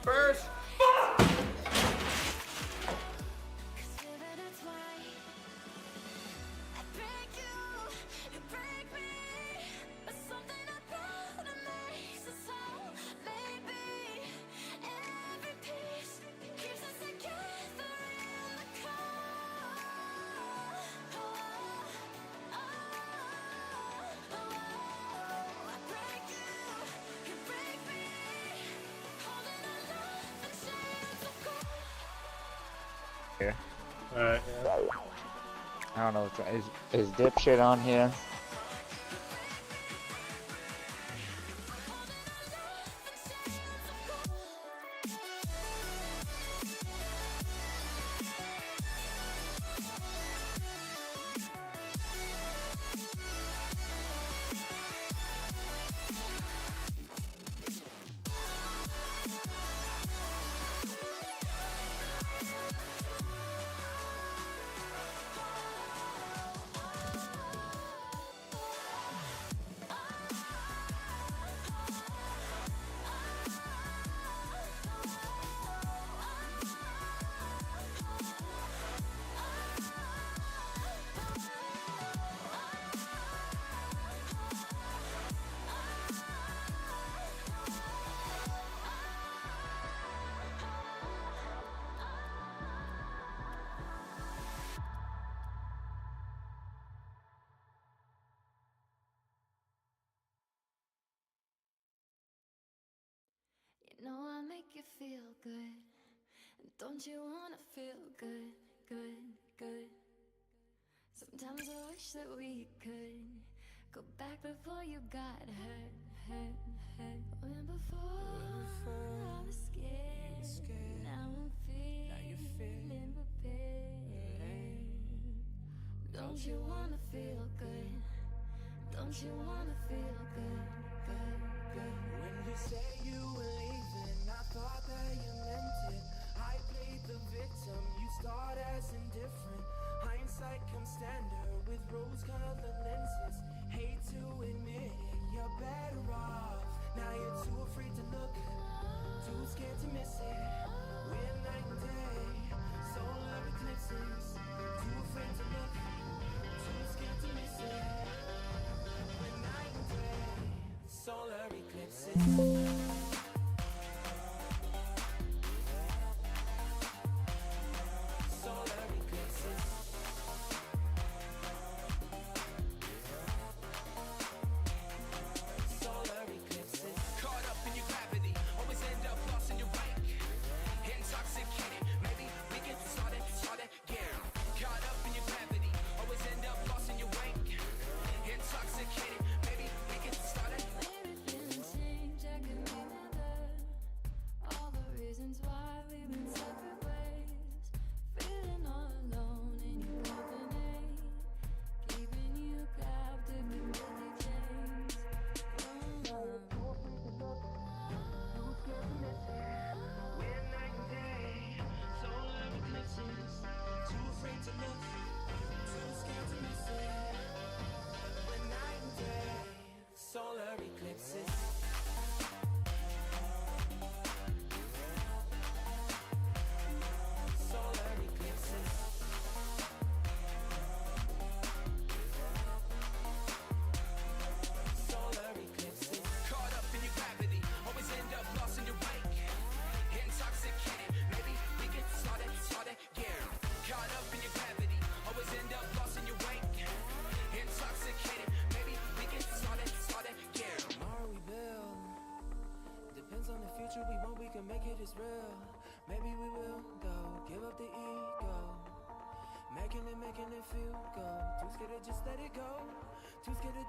First. Here. Alright, yeah. I don't know. Is dipshit on here? You know I make you feel good. Don't you wanna feel good, good, good? Sometimes I wish that we could go back before you got hurt, hurt, hurt. When before I was scared, now I'm feeling prepared. Don't you wanna feel good? Don't you wanna feel good, good, good? When you say you were leaving, I thought that you meant it. I played the victim, you start as indifferent. Hindsight comes standard with rose-colored lenses. Hate to admit it, you're better off. Now you're too afraid to look, too scared to miss it. We're night and day, solar eclipses. Too afraid to look, too scared to miss it. We're night and day, solar eclipses. Maybe feeling change, I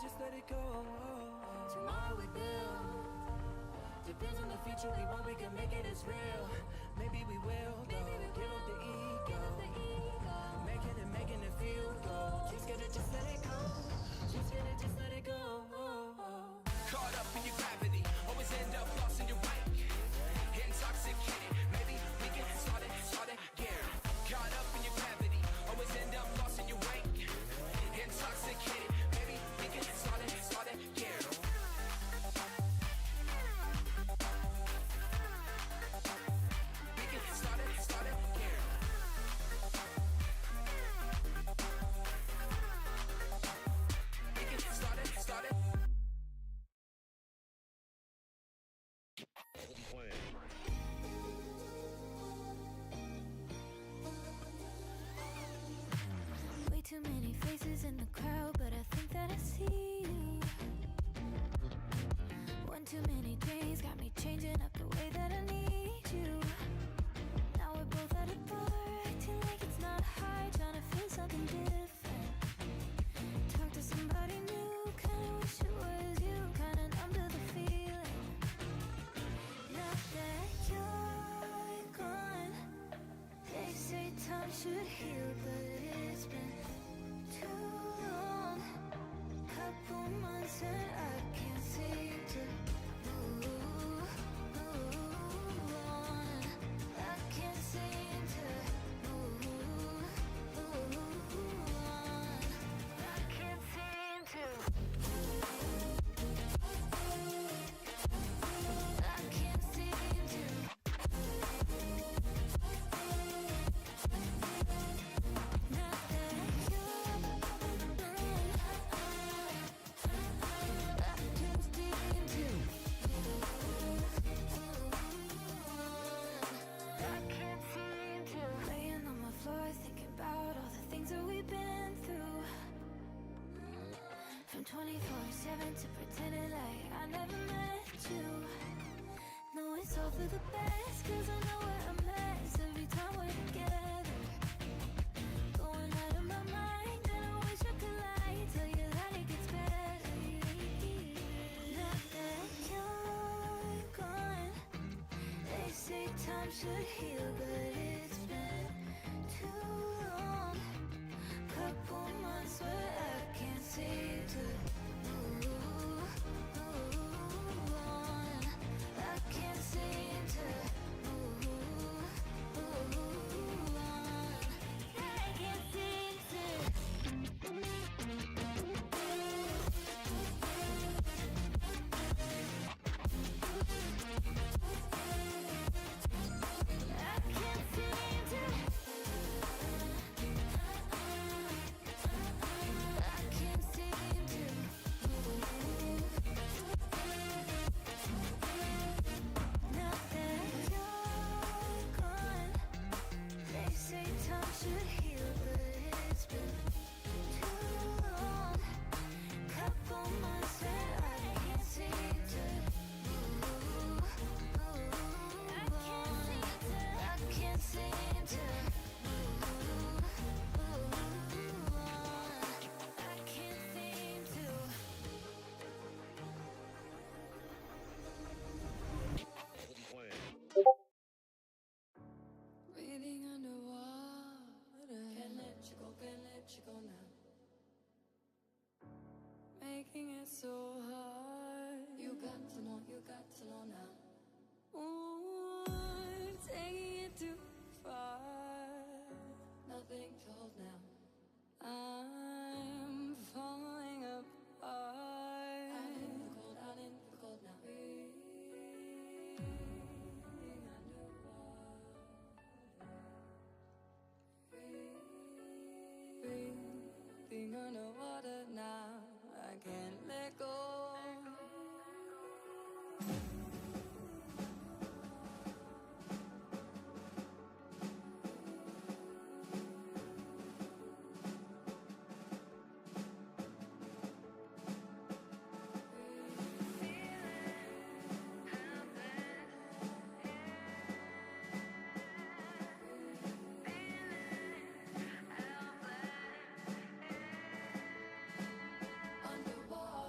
just let it go. Tomorrow we build. Depends on the future we want, we can make it as real. Maybe we will, though. Give up the ego. Making it feel good. Just gotta just let it go. Just gotta just let it go. Caught up in your gravity, always end up lost in your wake. Intoxicated, maybe we can start again. Caught up in your gravity, always end up lost in your wake. Intoxicated, maybe we can start again. We can start again. We can start it. Way too many faces in the crowd, but I think that I see you. One too many days got me changing up the way that I need you. Now we're both at a bar, acting like it's not hard, trying to feel something different. Talk to somebody new, kinda wish it was you, kinda numb to the feeling. Now that you're gone, they say time should heal, but it's been too long. Couple months and I can't seem to move on. I can't seem to move on. I can't seem to. I can't seem to. Not that you're gone, I can't seem to. I can't seem to. Laying on my floor, thinking about all the things that we've been through. From 24/7 to pretending like I never met you. No, it's all for the best, 'cause I know we're a mess every time we're together. Going out of my mind, and I wish I could lie, tell you that it gets better. Now that you're gone, they say time should heal, but it's been too long. Couple months where I can't seem to move on. I can't seem to move on. I can't seem to. I can't seem to. I can't seem to move. Now that you're gone, they say time should heal, but it's been too long. Couple months and I can't seem to move on. I can't seem to move on. I can't seem to. Breathing underwater. Can't let you go now. Making it so hard. You got to know now. Ooh, taking it too far. Nothing to hold now. I'm falling apart. Out in the cold now. Breathing underwater. Breathing underwater now. I can't let go. Underwater.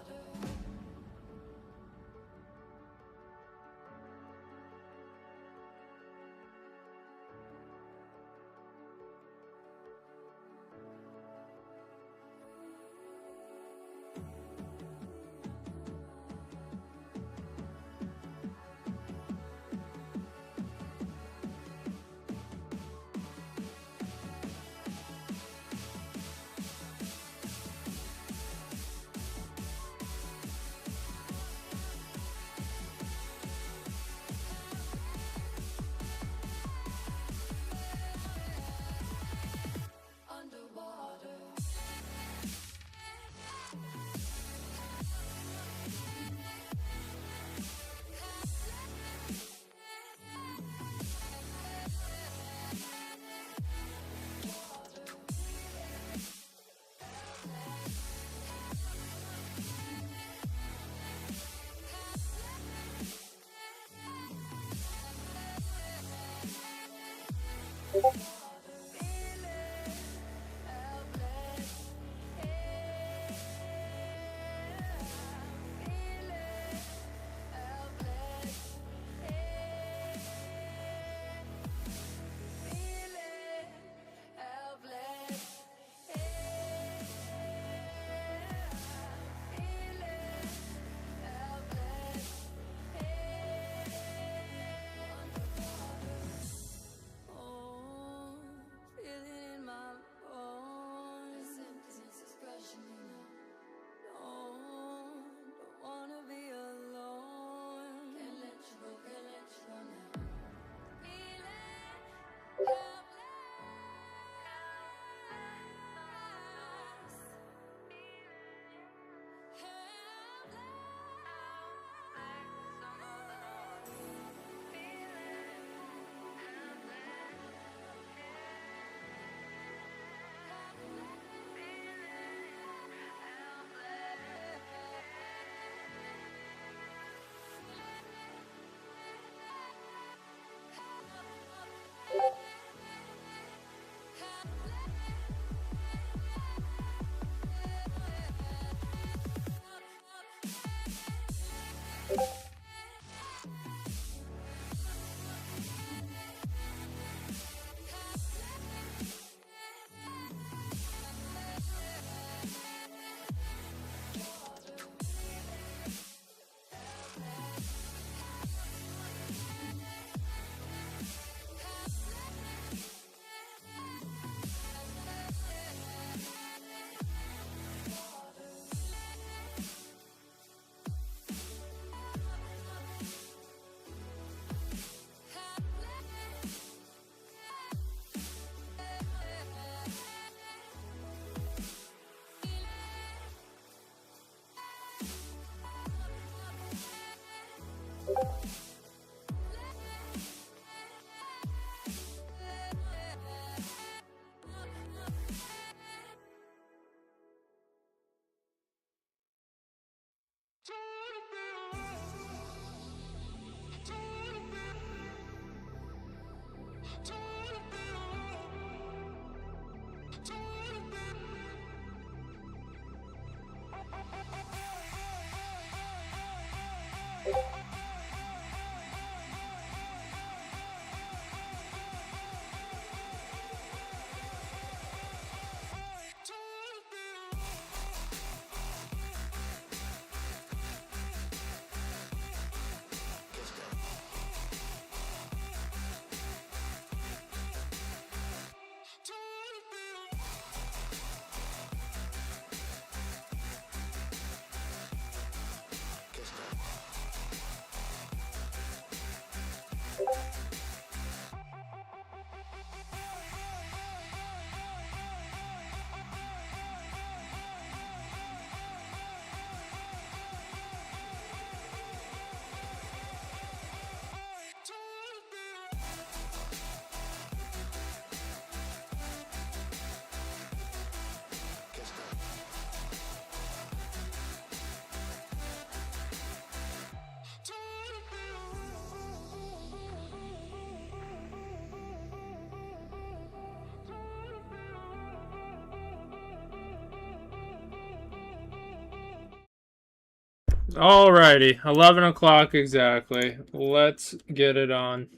Alrighty, 11 o'clock exactly. Let's get it on.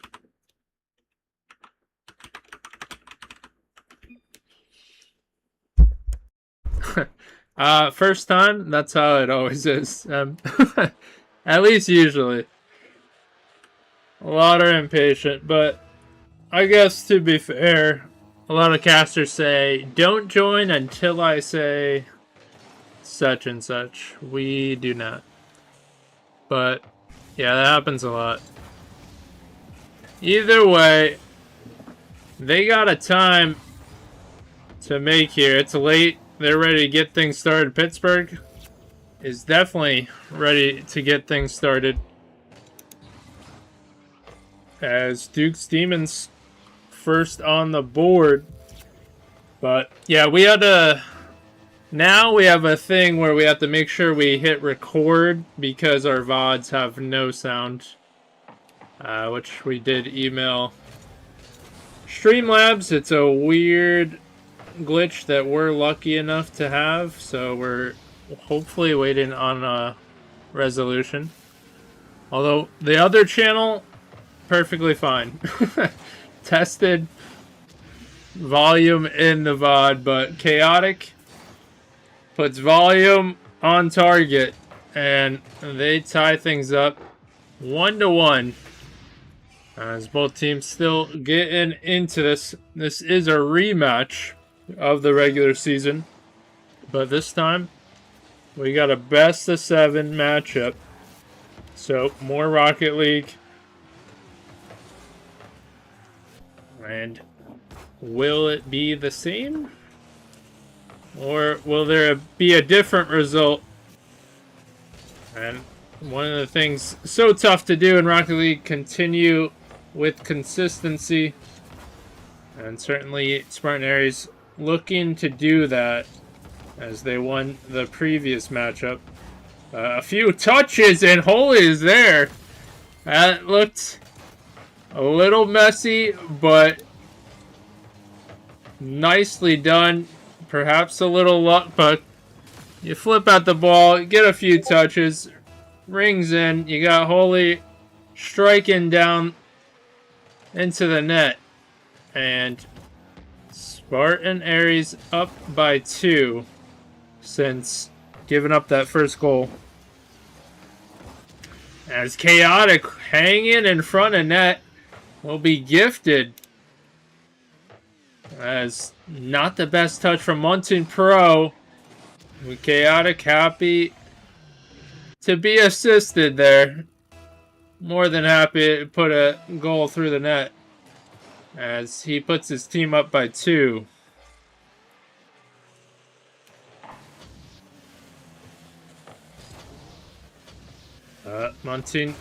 First time, that's how it always is. At least usually. A lot are impatient, but I guess to be fair, a lot of casters say, don't join until I say such and such. We do not. But, yeah, that happens a lot. Either way, they got a time to make here. It's late. They're ready to get things started. Pittsburgh is definitely ready to get things started. As Duke's Demons first on the board. But, yeah, we had a... Now we have a thing where we have to make sure we hit record because our VODs have no sound. Which we did email Streamlabs. It's a weird glitch that we're lucky enough to have, so we're hopefully waiting on a resolution. Although the other channel, perfectly fine. Tested volume in the VOD, but Chaotic puts volume on target and they tie things up 1-1. As both teams still getting into this. This is a rematch of the regular season. But this time, we got a best of 7 matchup. So, more Rocket League. And will it be the same? Or will there be a different result? And one of the things so tough to do in Rocket League, continue with consistency. And certainly Spartan Ares looking to do that as they won the previous matchup. A few touches and Holy is there. That looked a little messy, but nicely done. Perhaps a little luck, but you flip out the ball, get a few touches. rings in. You got Holy striking down into the net. And Spartan Ares up by 2 since giving up that first goal. As Chaotic hanging in front of net will be gifted. As not the best touch from Mountain Pro. With Chaotic happy to be assisted there. More than happy to put a goal through the net. As he puts his team up by 2. Mountain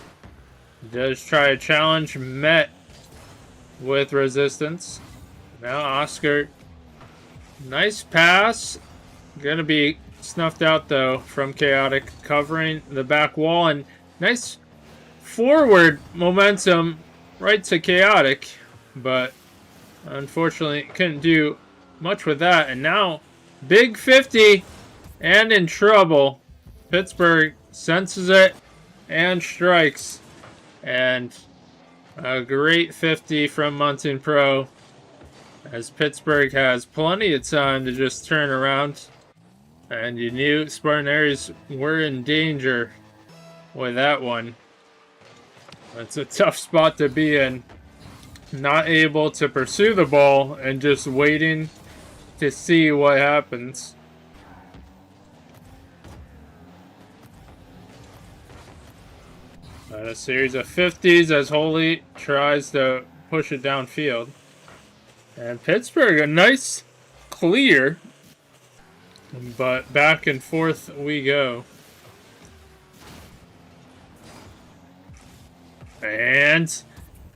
does try a challenge, met with resistance. Now Oscar, nice pass. Gonna be snuffed out though from Chaotic, covering the back wall, and nice forward momentum right to Chaotic, but unfortunately couldn't do much with that. And now big 50 and in trouble. Pittsburgh senses it and strikes, and a great 50 from Mountain Pro, as Pittsburgh has plenty of time to just turn around. And you knew Spartan Ares were in danger with that one. It's a tough spot to be in. Not able to pursue the ball and just waiting to see what happens. A series of 50s as Holy tries to push it downfield. And Pittsburgh, a nice clear. But back and forth we go. And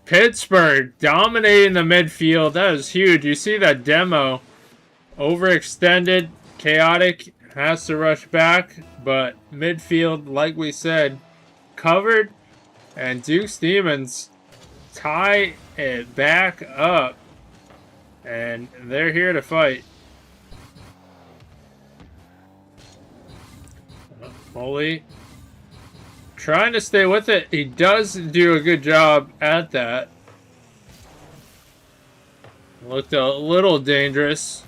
Pittsburgh dominating the midfield. That is huge. You see that demo. Overextended. Chaotic has to rush back. But midfield, like we said, covered. And Duke's Demons tie it back up. And they're here to fight. Holy trying to stay with it. He does do a good job at that. Looked a little dangerous.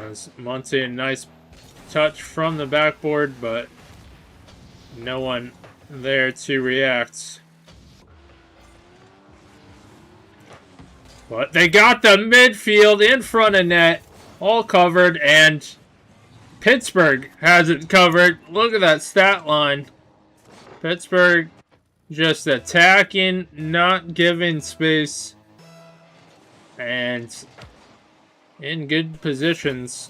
As Monty, a nice touch from the backboard, but no one there to react. But they got the midfield in front of net, all covered, and Pittsburgh has it covered. Look at that stat line. Pittsburgh just attacking, not giving space, and in good positions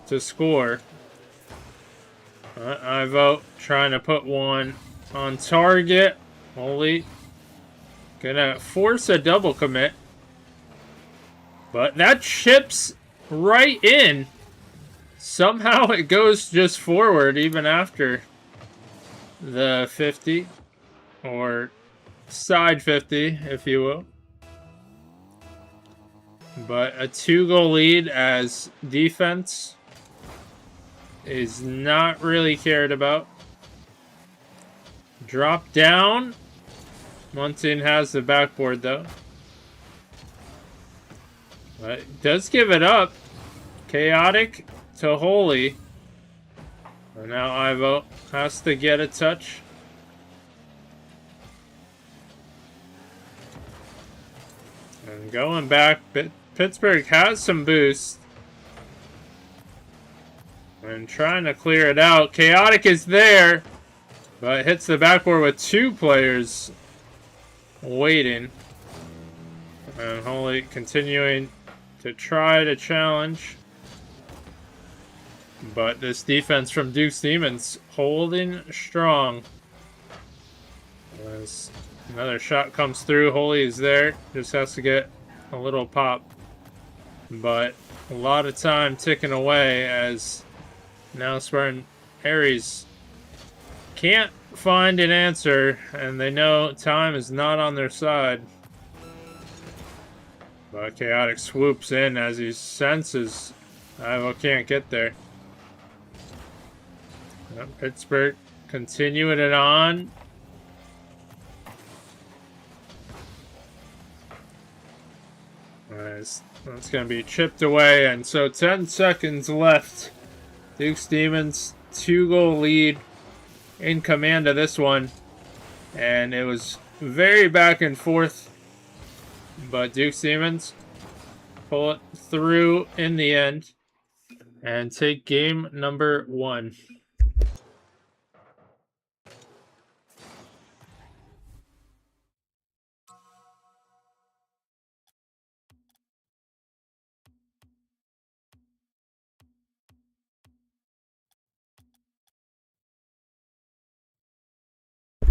to score. I vote trying to put one on target. Holy. Gonna force a double commit. But that chips right in. Somehow it goes just forward even after the 50. Or side 50, if you will. But a 2-goal lead as defense is not really cared about. Drop down. Munson has the backboard though. But does give it up. Chaotic to Holy. And now Ivo has to get a touch. And going back, Pittsburgh has some boost. And trying to clear it out. Chaotic is there, but hits the backboard with 2 players waiting. And Holy continuing to try to challenge. But this defense from Duke's Demons holding strong. As another shot comes through, Holy is there. Just has to get a little pop. But a lot of time ticking away as now Spartan Ares can't find an answer, and they know time is not on their side. But Chaotic swoops in as he senses Ivo can't get there. Pittsburgh continuing it on. That's going to be chipped away, and so 10 seconds left. Duke's Demons 2-goal lead, in command of this one, and it was very back and forth, but Duke's Demons pull it through in the end and take game number 1.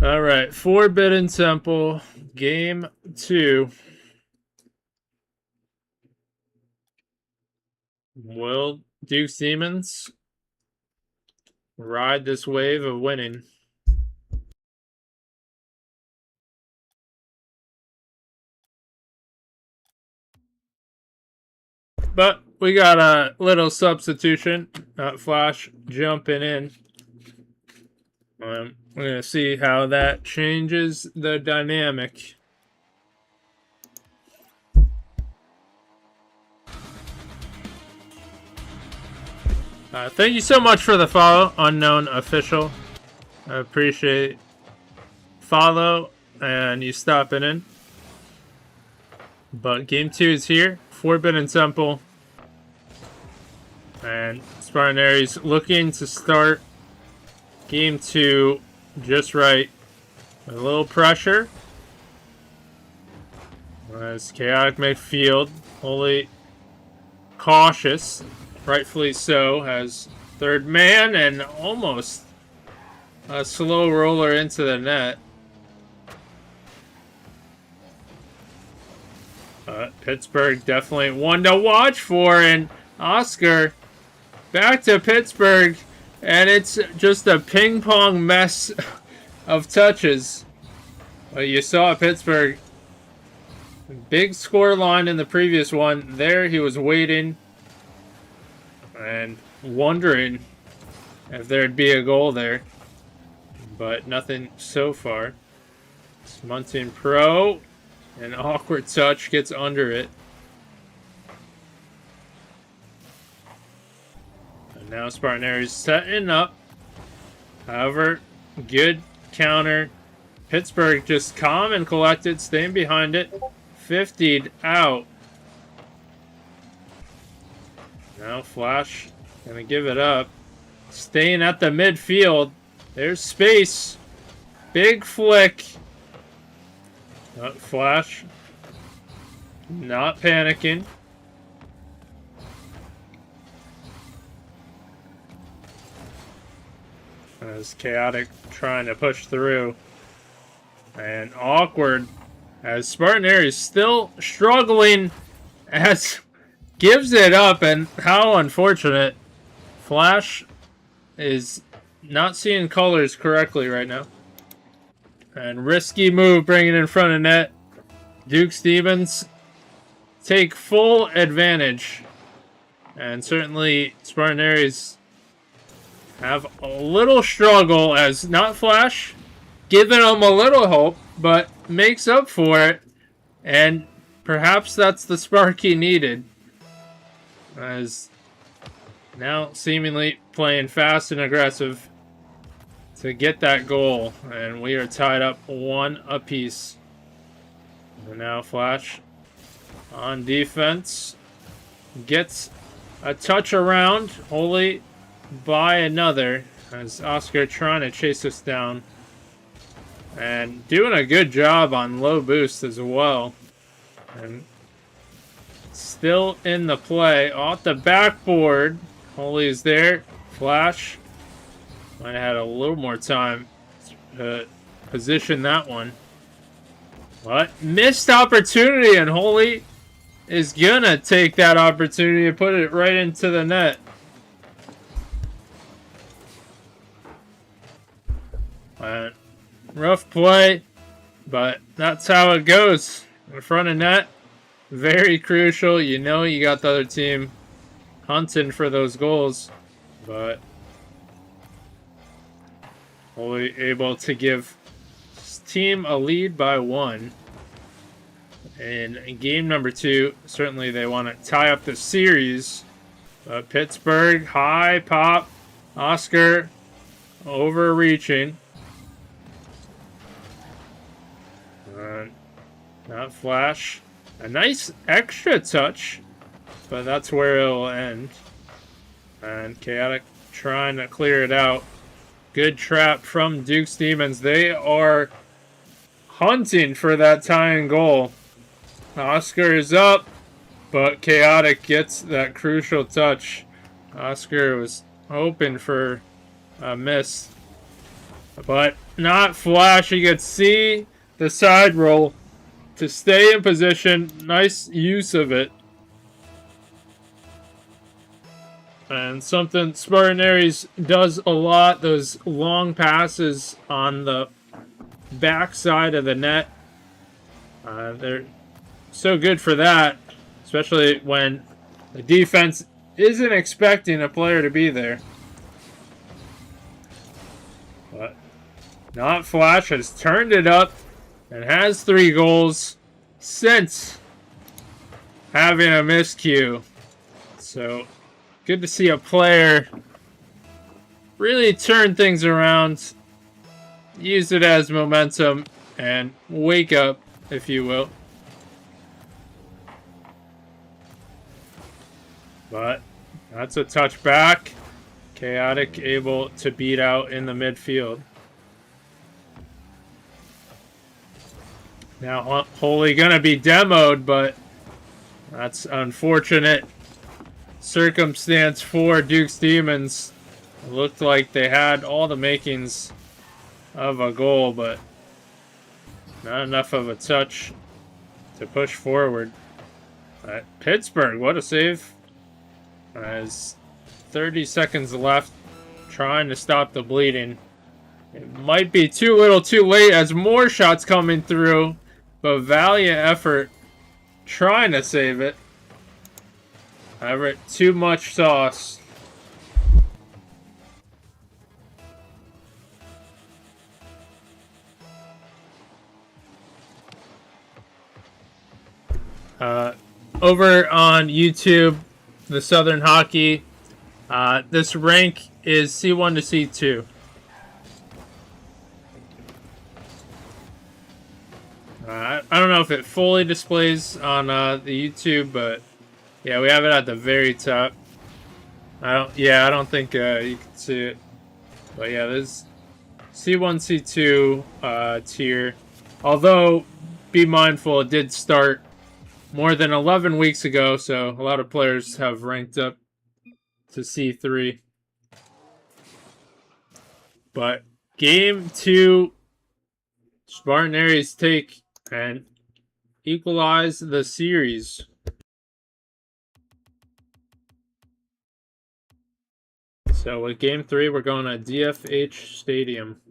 All right, Forbidden Temple, game 2. Will Duke's Demons ride this wave of winning? But we got a little substitution. Flash jumping in. We're going to see how that changes the dynamic. Thank you so much for the follow, Unknown Official. I appreciate follow and you stopping in. But game 2 is here. Forbidden Temple. And Spartan Ares looking to start game 2 just right. A little pressure. As chaotic midfield, wholly cautious, rightfully so, has third man and almost a slow roller into the net. Pittsburgh definitely one to watch for, and Oscar back to Pittsburgh, and it's just a ping pong mess of touches. You saw Pittsburgh, big score line in the previous one. There he was waiting and wondering if there'd be a goal there, but nothing so far. Muntin Pro, an awkward touch, gets under it. And now Spartan Ares setting up. However, good counter. Pittsburgh just calm and collected, staying behind it. 50'd out. Now Flash gonna give it up. Staying at the midfield. There's space. Big flick. Flash not panicking. As chaotic trying to push through. And awkward as Spartan Ares still struggling as gives it up, and how unfortunate. Flash is not seeing colors correctly right now. And risky move bringing in front of net. Duke's Demons take full advantage. And certainly Spartan Ares have a little struggle as not Flash giving them a little hope, but makes up for it. And perhaps that's the spark he needed. As now seemingly playing fast and aggressive to get that goal, and we are tied up 1 apiece. And now Flash on defense gets a touch around, wholly by another, as Oscar trying to chase us down and doing a good job on low boost as well. And still in the play off the backboard. Wholly is there. Flash might have had a little more time to position that one. But missed opportunity, and Wholly is gonna take that opportunity and put it right into the net. Rough play, but that's how it goes. In front of net, very crucial. You know you got the other team hunting for those goals, but Only able to give his team a lead by 1. In game number 2, certainly they want to tie up the series. But Pittsburgh, high pop. Oscar overreaching. Not flash. A nice extra touch, but that's where it'll end. And Chaotic trying to clear it out. Good trap from Duke's Demons. They are hunting for that tying goal. Oscar is up, but Chaotic gets that crucial touch. Oscar was hoping for a miss, but not flash. He gets see the side roll to stay in position. Nice use of it. And something Spartan Ares does a lot, those long passes on the back side of the net. They're so good for that, especially when the defense isn't expecting a player to be there. But not flash, has turned it up and has 3 goals since having a miscue. So good to see a player really turn things around, use it as momentum, and wake up, if you will. But that's a touch back. Chaotic able to beat out in the midfield. Now Holy gonna be demoed, but that's unfortunate circumstance for Duke's Demons. It looked like they had all the makings of a goal, but not enough of a touch to push forward. Pittsburgh, what a save. As 30 seconds left, trying to stop the bleeding. It might be too little too late as more shots coming through, but valiant effort trying to save it. However, too much sauce. Over on YouTube, the Southern Hockey, this rank is C1 to C2. I don't know if it fully displays on the YouTube, but yeah, we have it at the very top. I don't think you can see it, but yeah, there's C1, C2 tier. Although, be mindful, it did start more than 11 weeks ago, so a lot of players have ranked up to C3. But game 2, Spartan Ares take and equalize the series. So with game 3, we're going to DFH Stadium.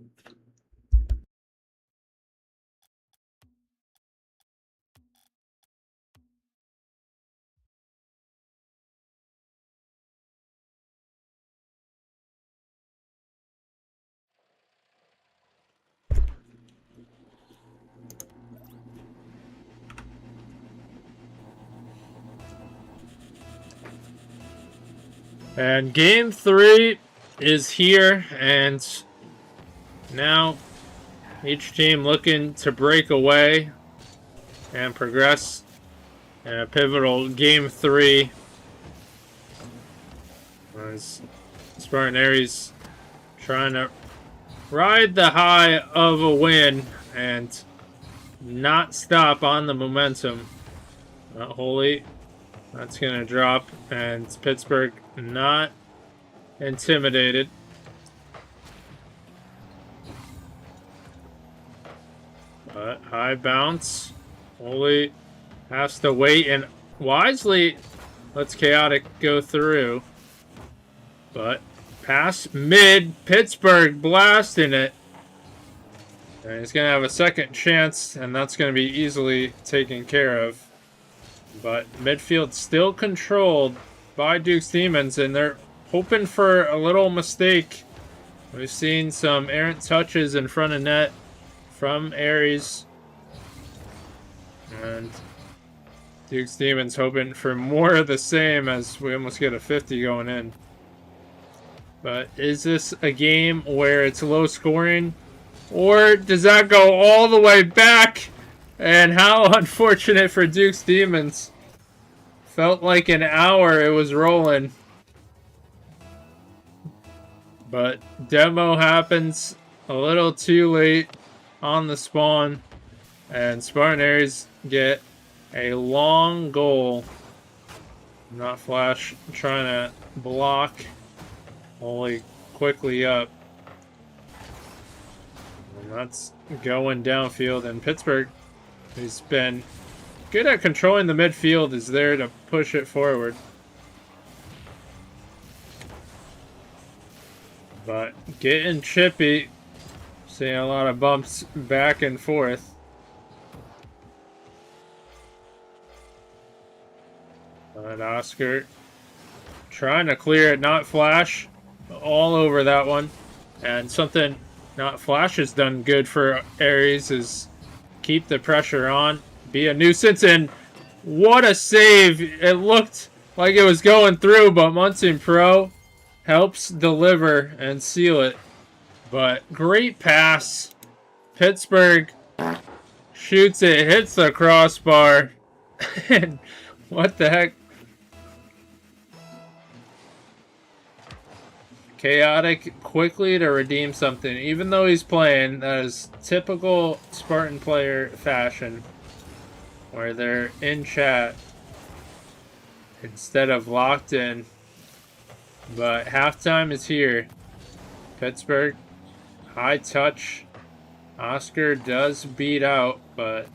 And game 3 is here, and now each team looking to break away and progress in a pivotal game 3. As Spartan Ares trying to ride the high of a win and not stop on the momentum. Holy. That's going to drop, and Pittsburgh not intimidated. But high bounce. Holy has to wait and wisely lets Chaotic go through. But pass mid, Pittsburgh blasting it. And he's going to have a second chance, and that's going to be easily taken care of. But midfield still controlled by Duke's Demons, and they're hoping for a little mistake We've seen some errant touches in front of net from Ares. And Duke's Demons hoping for more of the same as we almost get a 50 going in. But is this a game where it's low scoring? Or does that go all the way back? And how unfortunate for Duke's Demons. Felt like an hour it was rolling. But demo happens a little too late on the spawn. And Spartan Ares get a long goal. Not Flash trying to block. Holy quickly up. And that's going downfield. And Pittsburgh, who's been good at controlling the midfield, is there to push it forward. But getting chippy. Seeing a lot of bumps back and forth. And Oscar trying to clear it, not Flash. All over that one. And something not Flash has done good for Ares is keep the pressure on. Be a nuisance. And what a save. It looked like it was going through, but Munson Pro helps deliver and seal it. But great pass. Pittsburgh shoots it, hits the crossbar. And what the heck? Chaotic quickly to redeem something. Even though he's playing, that is typical Spartan player fashion. Where they're in chat instead of locked in. But halftime is here. Pittsburgh, high touch. Oscar does beat out, but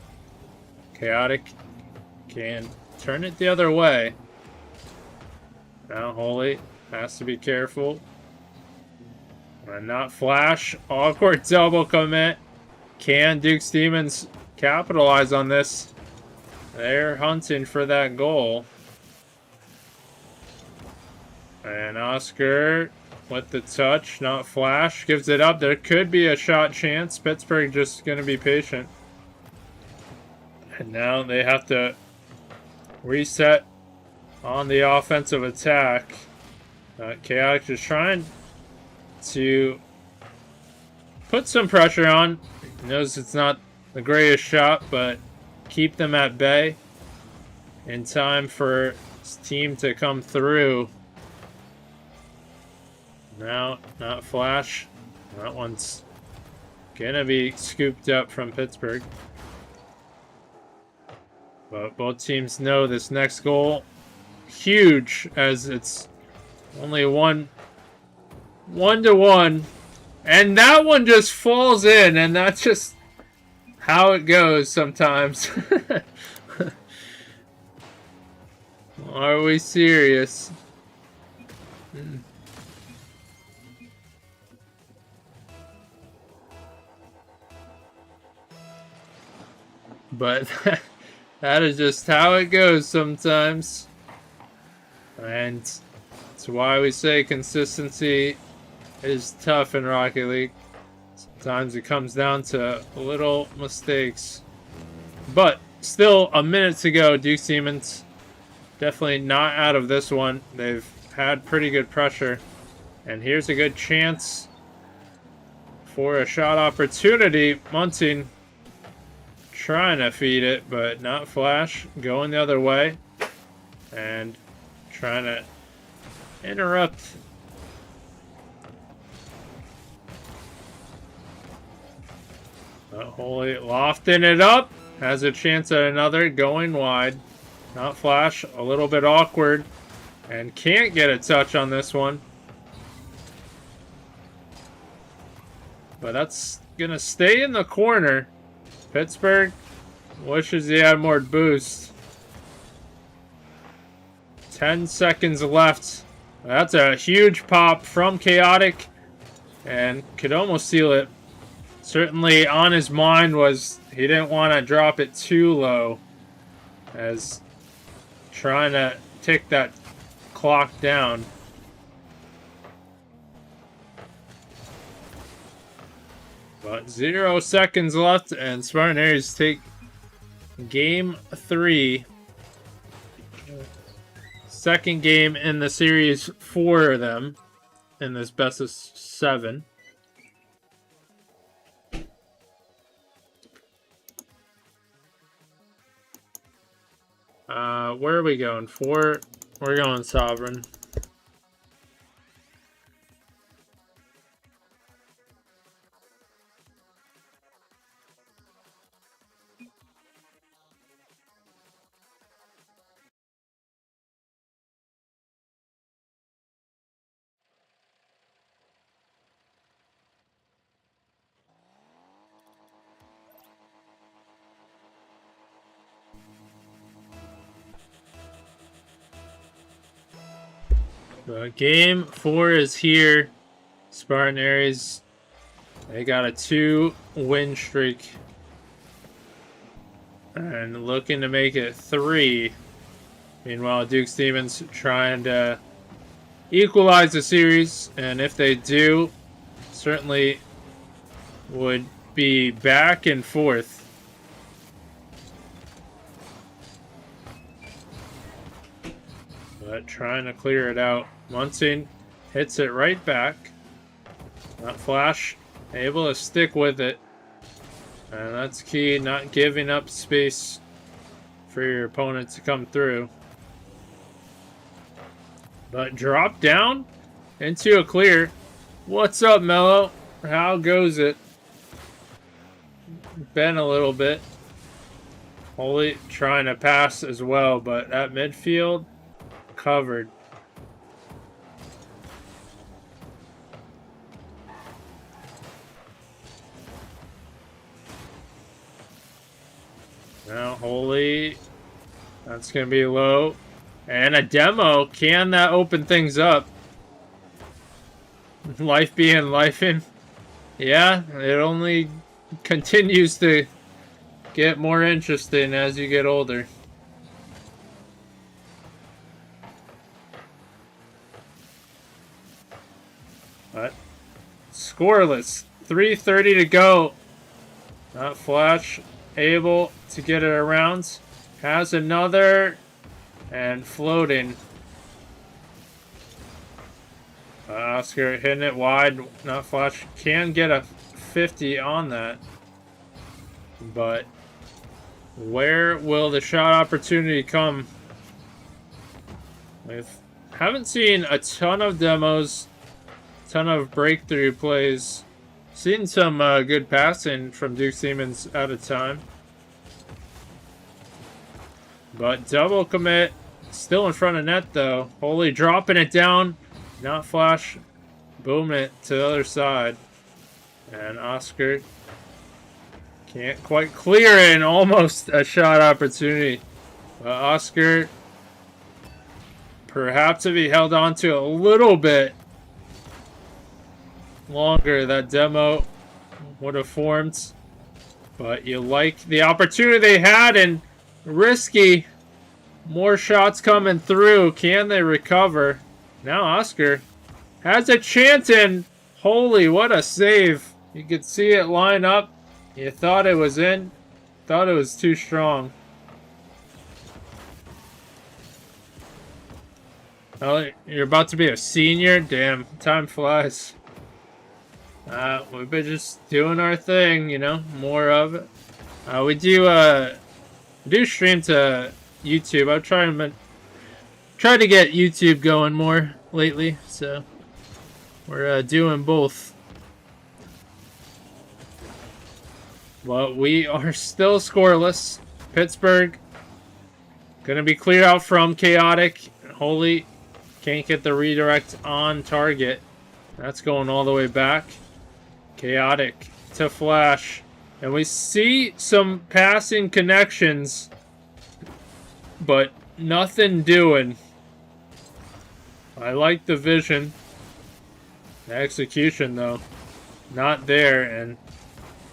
Chaotic can turn it the other way. Now Holy has to be careful. And not Flash. Awkward double commit. Can Duke's Demons capitalize on this? They're hunting for that goal. And Oscar with the touch, not Flash. Gives it up. There could be a shot chance. Pittsburgh just going to be patient. And now they have to reset on the offensive attack. Chaotic is trying to put some pressure on. He knows it's not the greatest shot, but keep them at bay in time for his team to come through. Now, not Flash. That one's gonna be scooped up from Pittsburgh. But both teams know this next goal huge, as it's only 1-1, and that one just falls in, and that's just how it goes sometimes. Are we serious? But that is just how it goes sometimes. And that's why we say consistency is tough in Rocket League. Sometimes it comes down to little mistakes. But still a minute to go. Duke Demons definitely not out of this one. They've had pretty good pressure. And here's a good chance for a shot opportunity. Munson trying to feed it, but not Flash. Going the other way. And trying to interrupt. Holy lofting it up. Has a chance at another. Going wide. Not Flash. A little bit awkward. And can't get a touch on this one. But that's going to stay in the corner. Pittsburgh wishes he had more boost. 10 seconds left. That's a huge pop from Chaotic. And could almost seal it. Certainly on his mind was he didn't want to drop it too low. As trying to tick that clock down. But 0 seconds left, and Spartan Ares take game 3. Second game in the series for them in this best of 7. Where are we going? 4. We're going Sovereign. Game 4 is here. Spartan Ares, they got a 2-win streak. And looking to make it 3. Meanwhile, Duke's Demons trying to equalize the series. And if they do, certainly would be back and forth. But trying to clear it out. Munson hits it right back. Not Flash able to stick with it. And that's key, not giving up space for your opponent to come through. But drop down into a clear. What's up, Mello? How goes it? Been a little bit. Holy trying to pass as well, but at midfield, covered. Now, Holy, that's going to be low. And a demo, can that open things up? Life being lifing. Yeah, it only continues to get more interesting as you get older. But scoreless. 3:30 to go. Not Flash able to get it around. Has another. And floating. Oscar hitting it wide. Not Flash. Can get a 50 on that. But where will the shot opportunity come? We haven't seen a ton of demos. Ton of breakthrough plays. Seen some good passing from Duke's Demons at a time. But double commit. Still in front of net though. Holy dropping it down. Not Flash. Boom it to the other side. And Oscar can't quite clear it. And almost a shot opportunity. But Oscar, perhaps if he held on to a little bit longer, that demo would have formed. But you like the opportunity they had, and risky. More shots coming through. Can they recover? Now Oscar has a chance, and holy, what a save. You could see it line up. You thought it was in. Thought it was too strong. Oh, you're about to be a senior? Damn, time flies. We've been just doing our thing, you know, more of it. We do stream to YouTube. I'm trying to get YouTube going more lately, so we're doing both. But we are still scoreless. Pittsburgh gonna be cleared out from Chaotic. Holy can't get the redirect on target. That's going all the way back. Chaotic to Flash. And we see some passing connections, but nothing doing. I like the vision. The execution, though, not there. And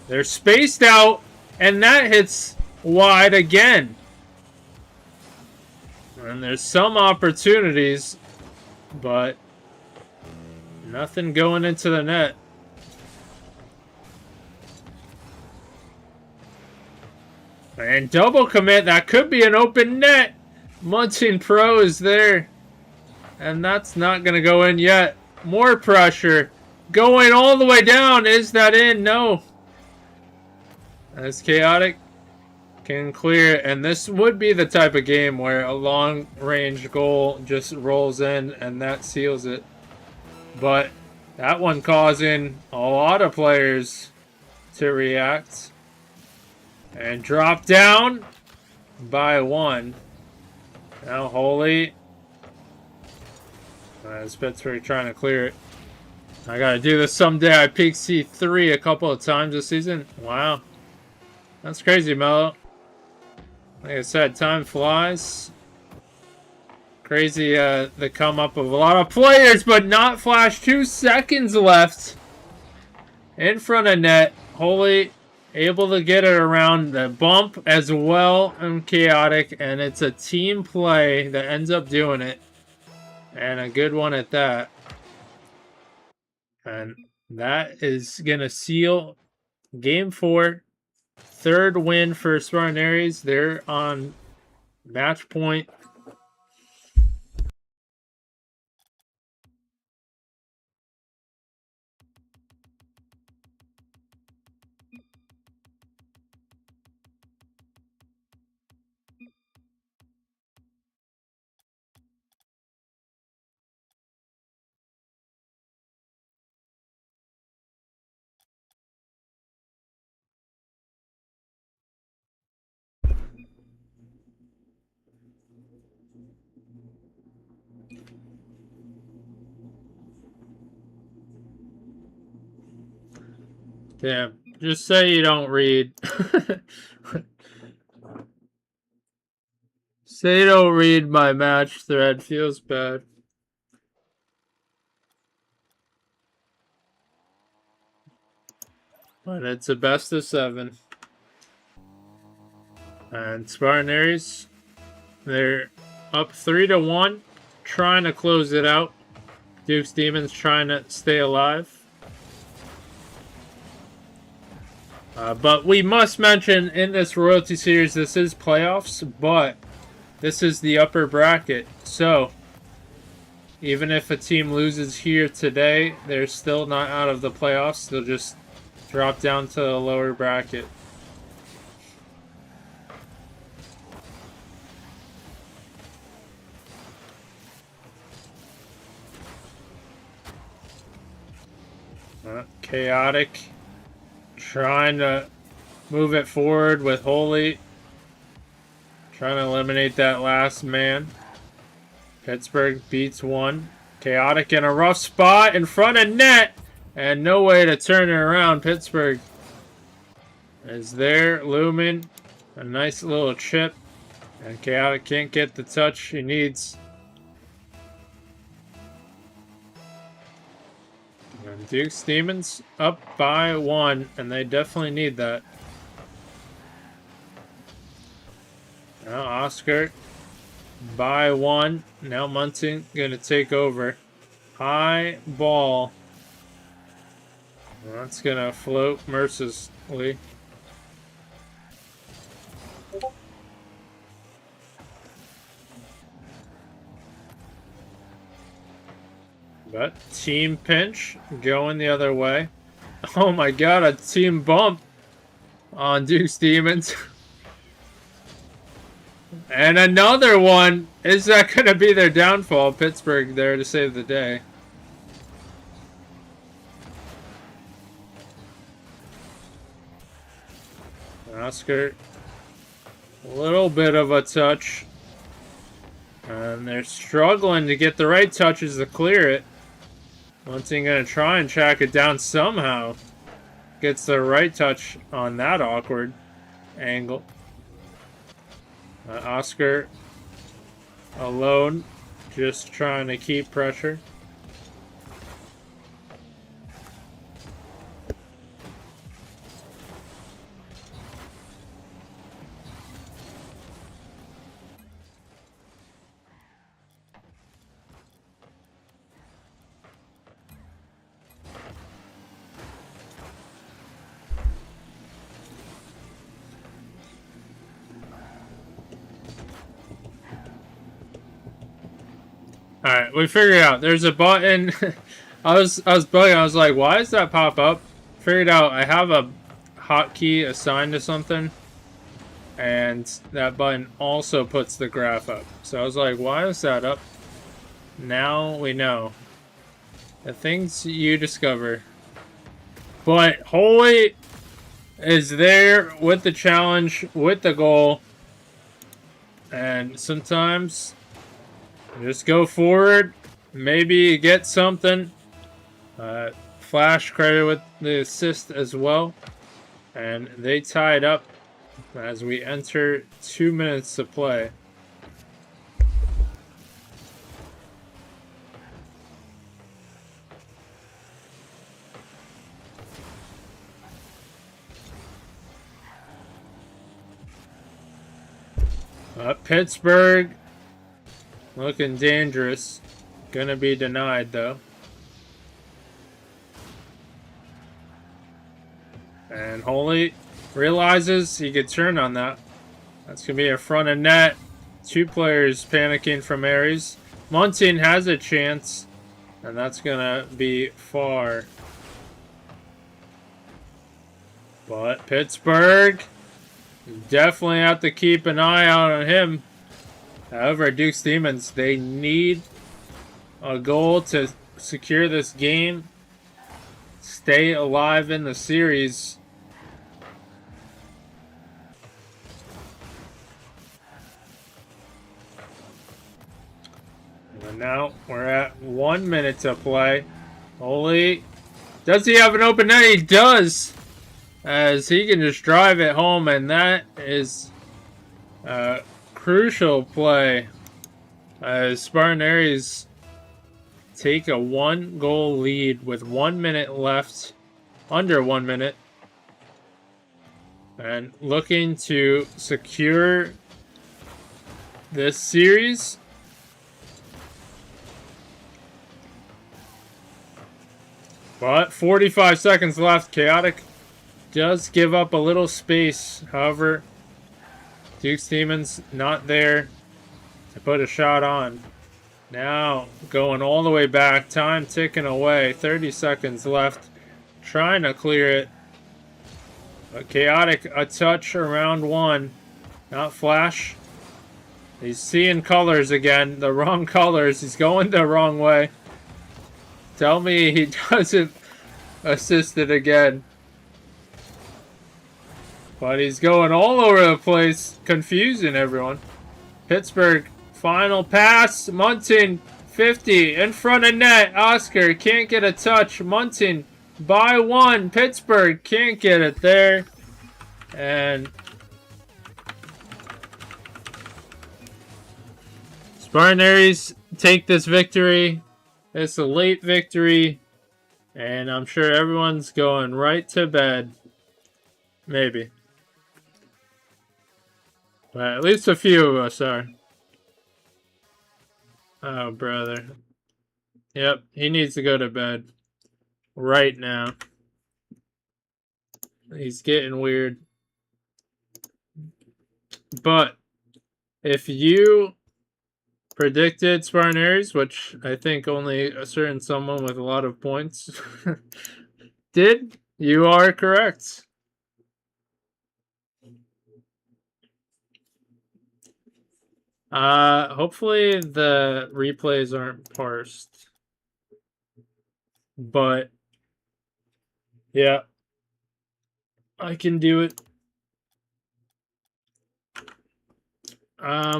they're spaced out, and that hits wide again. And there's some opportunities, but nothing going into the net. And double commit. That could be an open net. Munting Pro is there. And that's not going to go in yet. More pressure. Going all the way down. Is that in? No. As Chaotic can clear it. And this would be the type of game where a long-range goal just rolls in and that seals it. But that one causing a lot of players to react. And drop down by one. Now Holy. As Pittsburgh trying to clear it. I gotta do this someday. I peaked C3 a couple of times this season. Wow. That's crazy, Mello. Like I said, time flies. Crazy the come up of a lot of players, but not Flash. 2 seconds left. In front of net. Holy able to get it around the bump as well and Chaotic. And it's a team play that ends up doing it. And a good one at that. And that is going to seal Game 4. Third win for Spartan Ares. They're on match point. Damn. Just say you don't read. Say you don't read my match thread. Feels bad. But it's a best of 7. And Spartan Ares, they're up 3-1. Trying to close it out. Duke's Demons trying to stay alive. But we must mention in this Royalty Series, this is playoffs, but this is the upper bracket. So, even if a team loses here today, they're still not out of the playoffs. They'll just drop down to the lower bracket. Chaotic. Trying to move it forward with Holy. Trying to eliminate that last man. Pittsburgh beats 1. Chaotic in a rough spot in front of net. And no way to turn it around. Pittsburgh is there. Lumen. A nice little chip. And Chaotic can't get the touch he needs. And Duke's Demons up by 1. And they definitely need that. Now Oscar by 1. Now Munting going to take over. High ball. That's going to float mercilessly. But team pinch going the other way. Oh my god, a team bump on Duke's Demons. And another one. Is that going to be their downfall? Pittsburgh there to save the day. Oscar. A little bit of a touch. And they're struggling to get the right touches to clear it. Munting going to try and track it down somehow. Gets the right touch on that awkward angle. Oscar alone, just trying to keep pressure. Alright, we figured it out. There's a button. I was bugging. I was like, why does that pop up? Figured out I have a hotkey assigned to something. And that button also puts the graph up. So I was like, why is that up? Now we know. The things you discover. But Holy is there with the challenge, with the goal. And sometimes just go forward. Maybe get something. Flash credit with the assist as well. And they tied up as we enter 2 minutes to play. Pittsburgh looking dangerous. Gonna be denied though. And Holy realizes he could turn on that. That's gonna be a front of net. 2 players panicking from Ares. Muntin has a chance, and that's gonna be far. But Pittsburgh definitely have to keep an eye out on him. However, Duke's Demons, they need a goal to secure this game, stay alive in the series. And now we're at 1 minute to play. Holy, does he have an open net? He does! As he can just drive it home, and that is a crucial play. As Spartan Ares take a 1-goal lead with 1 minute left, under 1 minute, and looking to secure this series. But 45 seconds left. Chaotic does give up a little space. However, Duke's Demons not there to put a shot on. Now going all the way back. Time ticking away. 30 seconds left. Trying to clear it. But Chaotic a touch around 1. Not Flash. He's seeing colors again. The wrong colors. He's going the wrong way. Tell me he doesn't assist it again. But he's going all over the place, confusing everyone. Pittsburgh, final pass. Muntin, 50, in front of net. Oscar can't get a touch. Muntin, by 1. Pittsburgh can't get it there. And Spartan Ares take this victory. It's a late victory. And I'm sure everyone's going right to bed. Maybe. But at least a few of us are. Oh, brother. Yep, he needs to go to bed. Right now. He's getting weird. But if you predicted Spartan Ares, which I think only a certain someone with a lot of points did, you are correct. Hopefully the replays aren't parsed. But yeah, I can do it.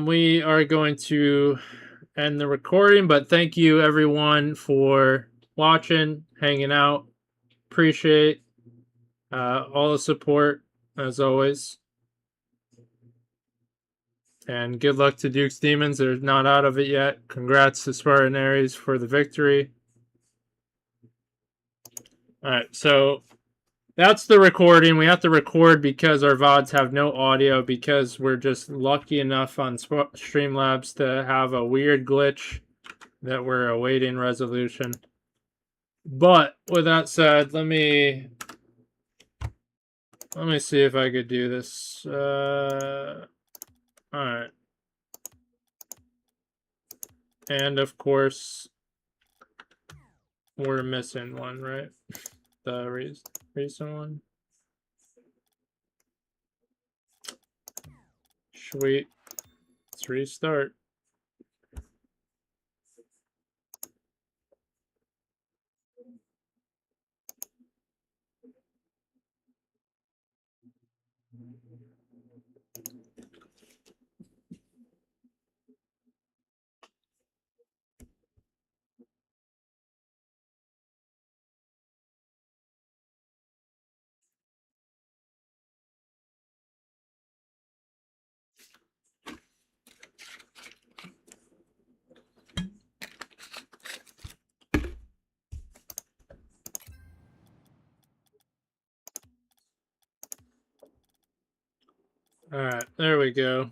We are going to end the recording, but thank you everyone for watching, hanging out. Appreciate all the support as always. And good luck to Duke's Demons. They're not out of it yet. Congrats to Spartan Ares for the victory. Alright, so that's the recording. We have to record because our VODs have no audio because we're just lucky enough on Streamlabs to have a weird glitch that we're awaiting resolution. But with that said, let me see if I could do this. Alright. And of course, we're missing one, right? The recent one. Sweet. Let's restart. All right, there we go.